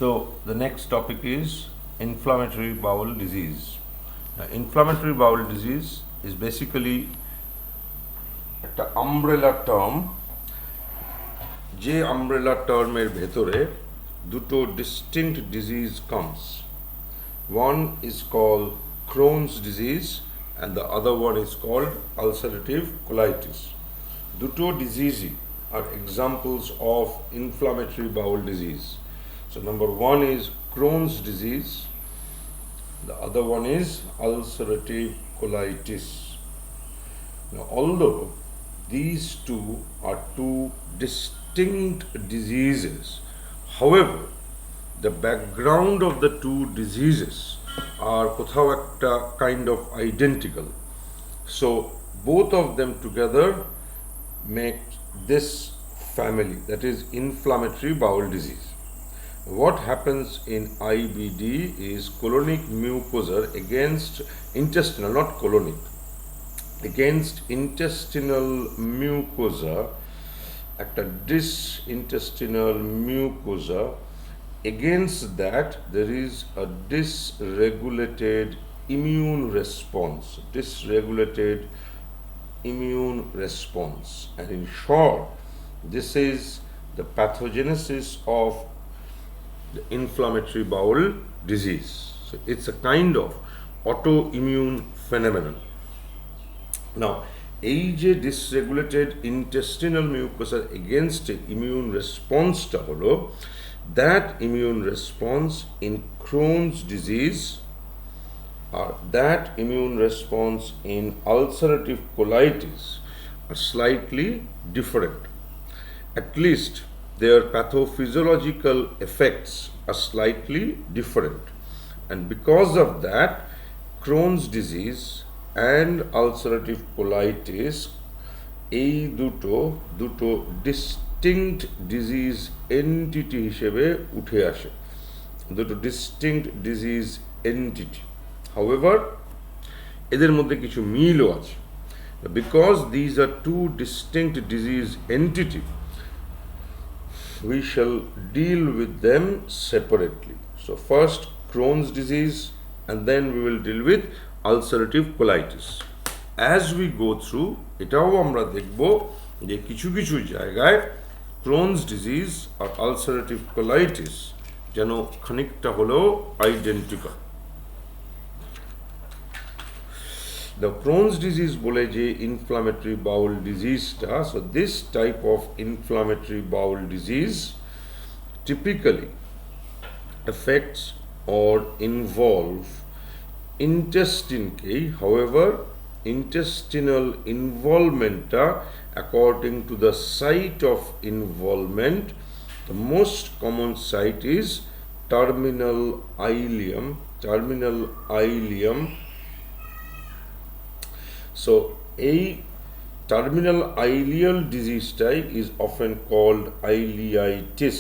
So the next topic is inflammatory bowel disease. Now, inflammatory bowel disease is basically একটা umbrella term, যে umbrella termer ভেতরে দুটো distinct disease comes. One is called Crohn's disease and the other one is called ulcerative colitis. Duto disease are examples of inflammatory bowel disease. So number one is Crohn's disease, the other one is ulcerative colitis. Now, although these two are two distinct diseases, however, the background of the two diseases are কোথাও একটা kind of identical. So both of them together make this family, that is inflammatory bowel disease. What happens in IBD is colonic mucosa against intestinal, not colonic, against intestinal mucosa, একটা dysintestinal mucosa. Against that, there is a dysregulated immune response. Dysregulated immune response. And in short, this is the pathogenesis of the inflammatory bowel disease. So it's a kind of autoimmune phenomenon. Now, এই যে dysregulated intestinal mucosa against immune response টা হলো, that immune response in Crohn's disease or that immune response in ulcerative colitis are slightly different. At least their pathophysiological effects are slightly different. And because of that, Crohn's disease and ulcerative colitis এই দুটো distinct disease entity হিসেবে উঠে আসে, দুটো distinct disease entity. However, এদের মধ্যে কিছু মিলও আছে. Because these are two distinct disease entity, we shall deal with them separately. So first Crohn's disease and then we will deal with ulcerative colitis. As we go through, এটাও আমরা দেখব যে কিছু কিছু জায়গায় Crohn's disease আর ulcerative colitis যেন খানিকটা হলেও identical. The Crohn's disease বলে যে inflammatory bowel disease টা, so this type of inflammatory bowel disease typically affects or involve intestine K. However, intestinal involvement according to the site of involvement, the most common site is terminal ileum. So a terminal ileal disease type is often called ileitis.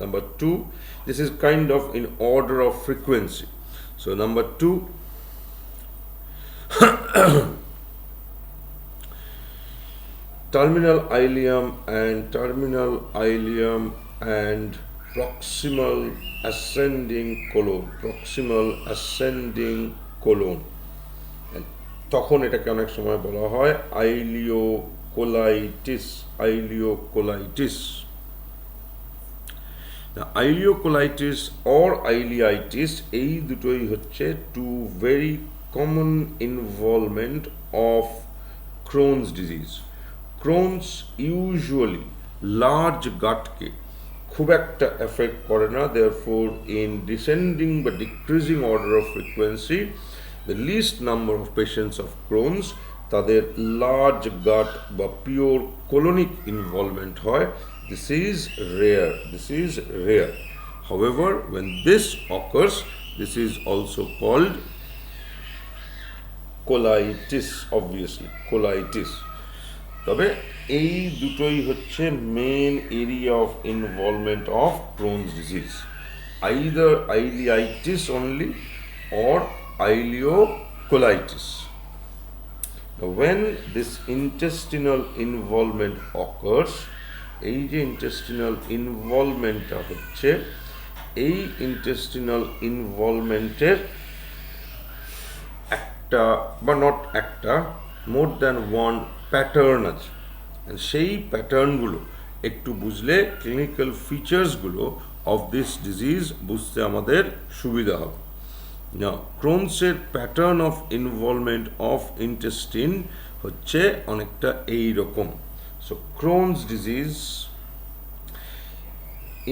Number two, this is kind of in order of frequency. So number two, terminal ileum and proximal ascending colon. And তখন এটাকে অনেক সময় বলা হয় ileocolitis. Now, ileocolitis or ileitis এই দুটোই হচ্ছে two very common involvement of Crohn's disease. Crohn's usually large gut-কে খুব একটা affect করে না, therefore in descending but decreasing order of frequency, the least number of patients of Crohn's তাদের large gut বা pure colonic involvement হয়. This is rare. However, when this occurs, this is also called colitis, obviously, colitis. তবে এই দুটোই হচ্ছে main area of involvement of Crohn's disease, either ileitis only or ileocolitis. Now, when this intestinal involvement occurs, এই যে intestinal involvementটা হচ্ছে, এই intestinal ইনভলভমেন্টের একটা বা নট একটা, মোর দ্যান ওয়ান প্যাটার্ন আছে। সেই প্যাটার্নগুলো একটু বুঝলে ক্লিনিক্যাল ফিচার্সগুলো অফ দিস ডিজিজ বুঝতে আমাদের সুবিধা হবে। না, ক্রোনসের pattern of involvement of intestine হচ্ছে অনেকটা এই রকম। So Crohn's disease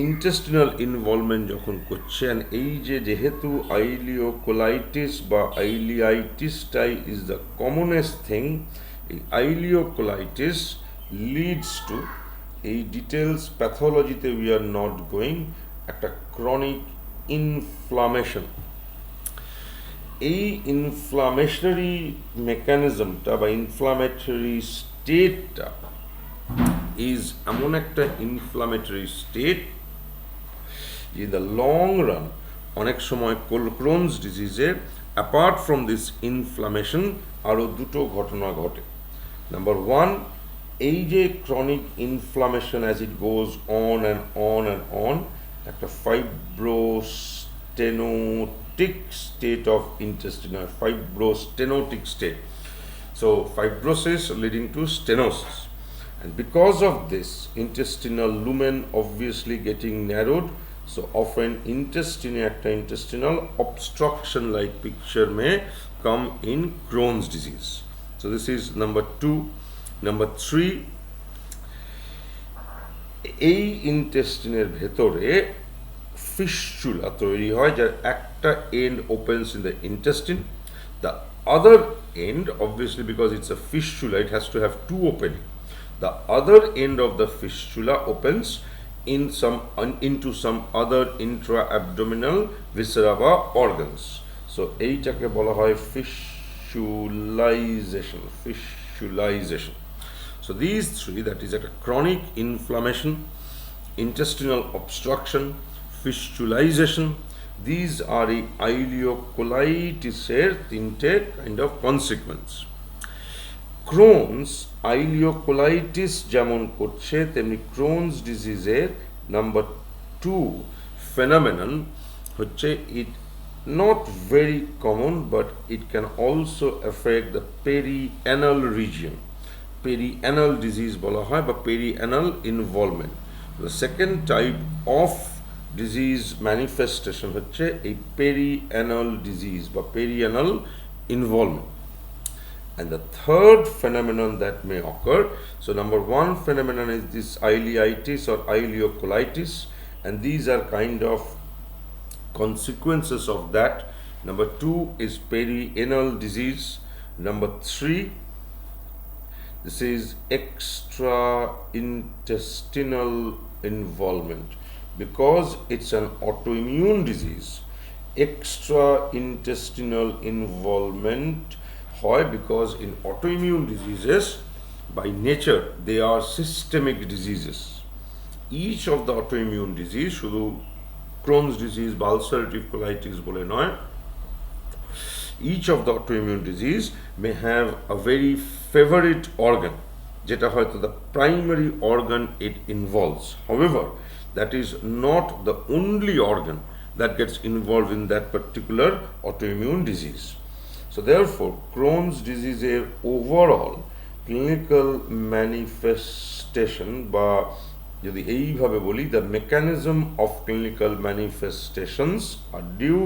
intestinal involvement যখন করছেন, এই যেহেতু আইলিওকোলাইটিস বা আইলিয়াইটিসটাই ইজ দ্য কমনেস্ট থিং, এই আইলিওকোলাইটিস লিডস টু, এই ডিটেলস প্যাথোলজিতে উই আর নট গোয়িং, একটা ক্রনিক ইনফ্লামেশন। এই ইনফ্লামেশনারি মেকানিজমটা বা ইনফ্লামেটরি স্টেটটা ইজ এমন একটা inflammatory state in the long run অনেক সময় ক্রোনস ডিজিজে অ্যাপার্ট ফ্রম দিস ইনফ্লামেশন আরও দুটো ঘটনা ঘটে। নাম্বার ওয়ান, এই যে chronic inflammation as it goes on and on and on, একটা fibrostenotic state of intestine, fibrostenotic state. So fibrosis leading to stenosis, and because of this intestinal lumen obviously getting narrowed, so often intestinal obstruction like picture may come in Crohn's disease. So this is number 2. Number 3, এই ইন্টেস্টিনের ভেতরে fistula তৈরি হয়, যার একটা and opens in the intestine, the other end, obviously because it's a fistula, it has to have two opening. The other end of the fistula opens into some other intra-abdominal viscera বা organs. So এইটাকে বলা হয় fistulization. So these three, that is a chronic inflammation, intestinal obstruction, fistulization, these are the ileocolitis-এর তিনটে kind of consequence. Crohn's ileocolitis যেমন করছে, তেমনি Crohn's ডিজিজের number 2 phenomenon হচ্ছে, it not very common but it can also affect the perianal region. Perianal disease বলা হয় বা perianal involvement. The second type of disease manifestation হচ্ছে এই পেরিঅ্যানাল ডিজিজ বা perianal involvement. And the third phenomenon that may occur, so number 1 phenomenon is this ileitis or ileocolitis, and these are kind of consequences of that. Number 2 is perianal disease. Number 3, this is extra-intestinal involvement. Because it's an autoimmune disease, extra-intestinal involvement হয়, because in autoimmune diseases by nature they are systemic diseases. Each of the autoimmune disease, শুধু Crohn's disease বা ulcerative colitis বলে নয়, each of the autoimmune disease may have a very favorite organ, যেটা হয়তো the primary organ it involves. However, that is not the only organ that gets involved in that particular autoimmune disease. So therefore, Crohn's disease's overall clinical manifestation, বা যদি এইভাবে বলি, the mechanism of clinical manifestations are due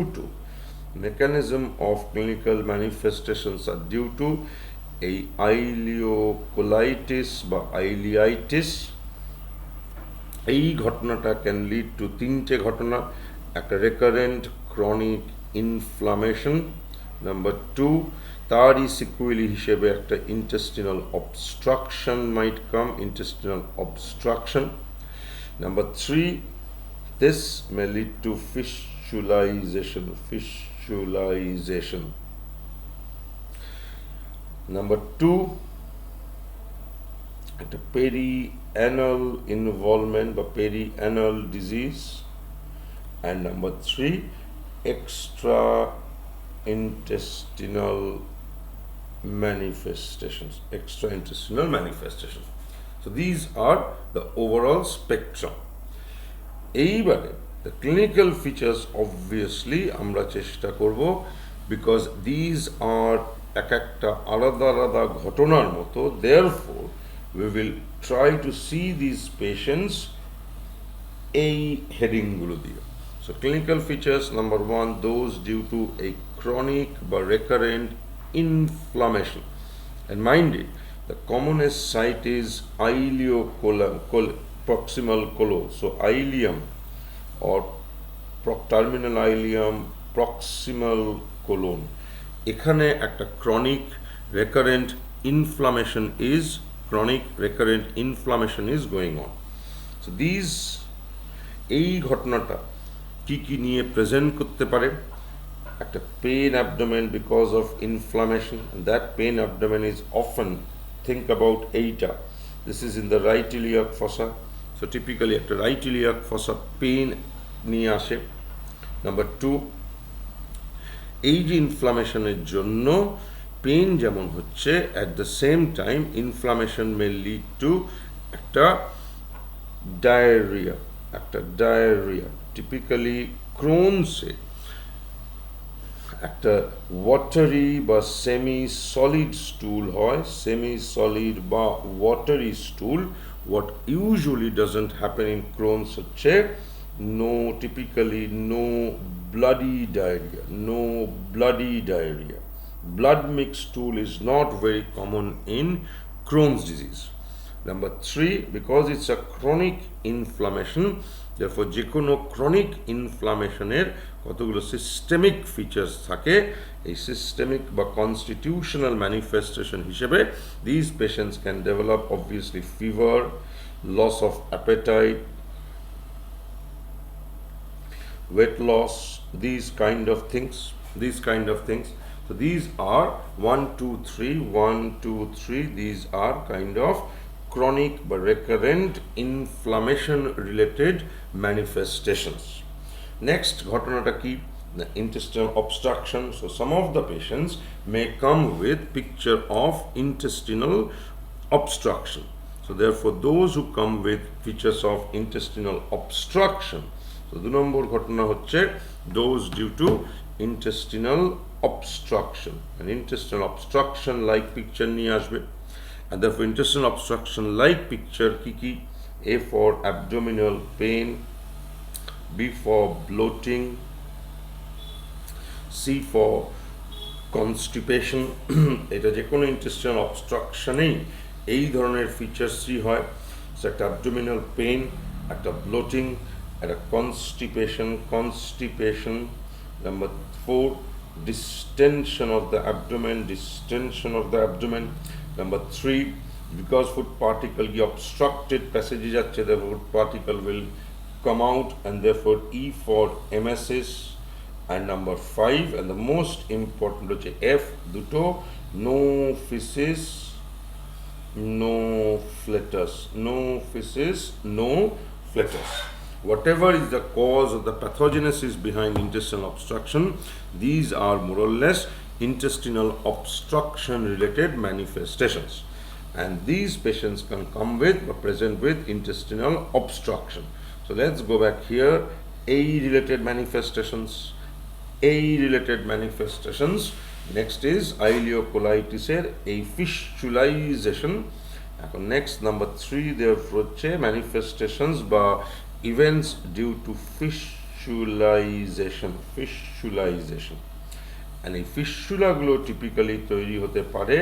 to a ileocolitis বা ileitis. এই ঘটনাটা can lead to তিনটে ঘটনা, একটা রেকারেন্ট ক্রনিক ইনফ্লামেশন, নাম্বার 2 তারই সিকুয়েলি হিসেবে একটা intestinal obstruction might come, intestinal obstruction, number 3 this may lead to fistulization. Number 2, একটা perianal involvement বা perianal disease, and number 3 extraintestinal manifestations. So these are the overall spectrum. এইবারে The clinical features obviously আমরা চেষ্টা করব, because these are এক একটা আলাদা আলাদা ঘটনার মতো, therefore we will try to see these patients এই হেডিংগুলো দিয়ে. So clinical features, number one, those due to a chronic বা recurrent inflammation. And mind it, the commonest site is proximal colon. So ileum or terminal ileum, proximal colon. এখানে একটা chronic recurrent inflammation is going on. So these এই ঘটনাটা কি কি নিয়ে present করতে পারে? একটা pain abdomen because of inflammation, that pain abdomen is often, think about এইটা, this is in the right iliac fossa. So typically একটা রাইট ইলিয়াক ফসা পেন নিয়ে আসে. নাম্বার টু, এই যে ইনফ্লামেশনের জন্য পেন যেমন হচ্ছে, at the same time inflammation may lead to একটা ডায়রিয়া. টিপিক্যালি ক্রোনসে একটা ওয়াটারি বা সেমি সলিড স্টুল হয়, সেমি সলিড বা watery স্টুল. What usually doesn't happen in Crohn's হচ্ছে typically no bloody diarrhea. Blood mixed stool is not very common in Crohn's disease. Number three, because it's a chronic inflammation, therefore যে কোনো chronic inflammation এর কতগুলো systemic features থাকে, এই systemic বা constitutional manifestation হিসেবে these patients can develop obviously fever, loss of appetite, weight loss, these kind of things. So these are 1 2 3 these are kind of chronic but recurrent inflammation related manifestations. Next ঘটনাটা কি? The intestinal obstruction. So some of the patients may come with picture of intestinal obstruction. So therefore those who come with features of intestinal obstruction, so 2 নম্বর ঘটনা হচ্ছে those due to intestinal obstruction. And intestinal obstruction like picture নিয়ে আসবে. And therefore intestinal obstruction like picture কি? A for abdominal pain, B for bloating, C for constipation. এটা যে কোনো intestinal obstructionেই এই ধরনের ফিচার্সই হয়. So একটা abdominal pain, একটা bloating, একটা constipation. Number 4, distension of the abdomen. Number 3, because food particle ki obstructed passage jacche, the food particle will come out, and therefore E for emesis. And number 5, and the most important hoche F, duto no feces, no flatus. Whatever is the cause of the pathogenesis behind intestinal obstruction, these are more or less intestinal obstruction related manifestations, and these patients can come with or present with intestinal obstruction. So let's go back here. A related manifestations. Next is ileocolitis এর a fistulization. এখন next number 3, therefore হচ্ছে manifestations বা events due to fistulization. And এই ফিস্টুলাগুলো typically তৈরি হতে পারে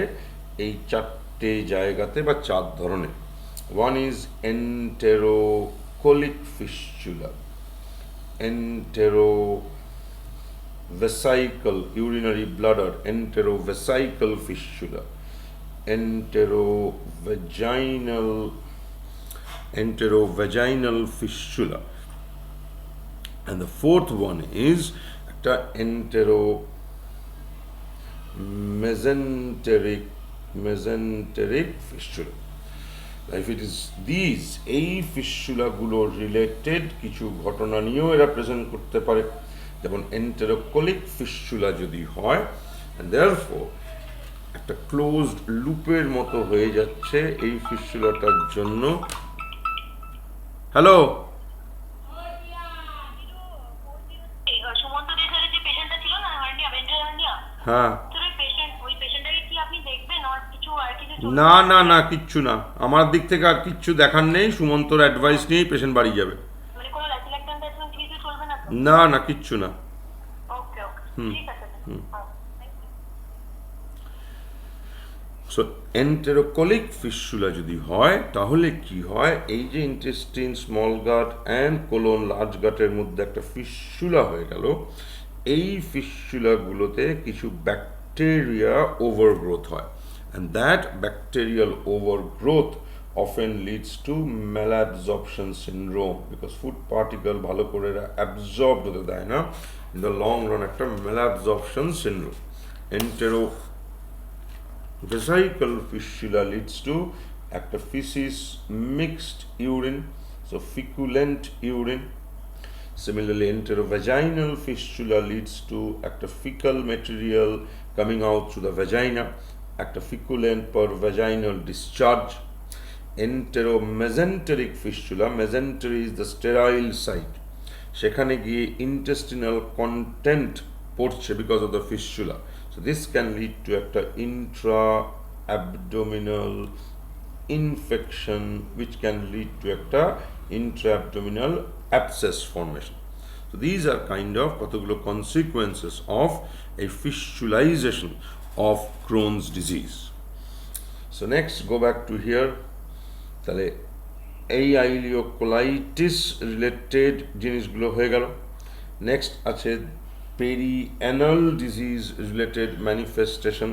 এই 4টে জায়গাতে বা 4 ধরনের. One is enterocolic fistula, enterovesical urinary bladder, enterovesical fistula, enterovaginal fistula, and the fourth one is একটা mesenteric fistula. If it is these, এই ফিস্টুলা গুলো রিলেটেড কিছু ঘটনা নিয়েও এরা প্রেজেন্ট করতে পারে, যেমন এন্টেরোকলিক ফিস্টুলা যদি হয়, and therefore একটা ক্লোজড লুপের মতো হয়ে যাচ্ছে এই ফিস্টুলাটার জন্য. হ্যালো, সুমন্ত দে স্যারের যে পেশেন্টটা ছিল না, হার্নিয়া, ভেন্ট্রাল হার্নিয়া, হ্যাঁ, স্যার ওই পেশেন্টটাকে কি আপনি দেখবেন, আর কিছু না না না, কিচ্ছু না, আমার দিক থেকে আর কিচ্ছু দেখার নেই, সুমন্তর অ্যাডভাইস নিয়েই পেশেন্ট বাড়ি যাবে। মানে কোনো ল্যাক্টেন ট্যাক্টেন কিছু চলবে না তো? না না, কিচ্ছু না। ওকে ওকে, ঠিক আছে sir. Thank you. So enterocolic fistula যদি হয় তাহলে কি হয়, এই যে intestine, small gut and colon, large গাটের মধ্যে একটা ফিস্চুলা হয়ে গেল, এই ফিস্চুলাগুলোতে কিছু ব্যাকটেরিয়া ওভারগ্রোথ হয়, and that bacterial overgrowth often leads to malabsorption syndrome because food particle ভালো করে অ্যাবজর্ব হতে দেয় না, in the long run একটা malabsorption syndrome। Antero vesical fistula leads to একটা feces mixed urine, so feculent urine. Similarly, enterovaginal fistula leads to একটা fecal material coming out through the vagina, একটা feculent per vaginal discharge. Enteromesenteric fistula, mesentery is the sterile site, সেখানে গিয়ে intestinal content পড়ছে because of the fistula, so this can lead to একটা intra-abdominal infection which can lead to একটা intra-abdominal abscess formation. So these are kind of কতগুলো consequences of a fistulization of Crohn's disease. So next, go back to here. তাহলে এই আইলিওকোলাইটিস related জিনিসগুলো হয়ে গেল। Next আছে perianal disease related manifestation.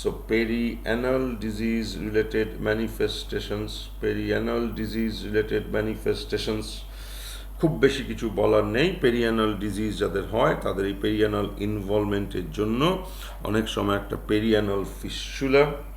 So perianal disease related manifestations, perianal disease related manifestations খুব বেশি কিছু বলার নেই। পেরিঅ্যানাল ডিজিজ যাদের হয় তাদের এই পেরিঅ্যানাল ইনভলভমেন্টের জন্য অনেক সময় একটা পেরিঅ্যানাল ফিস্চুলা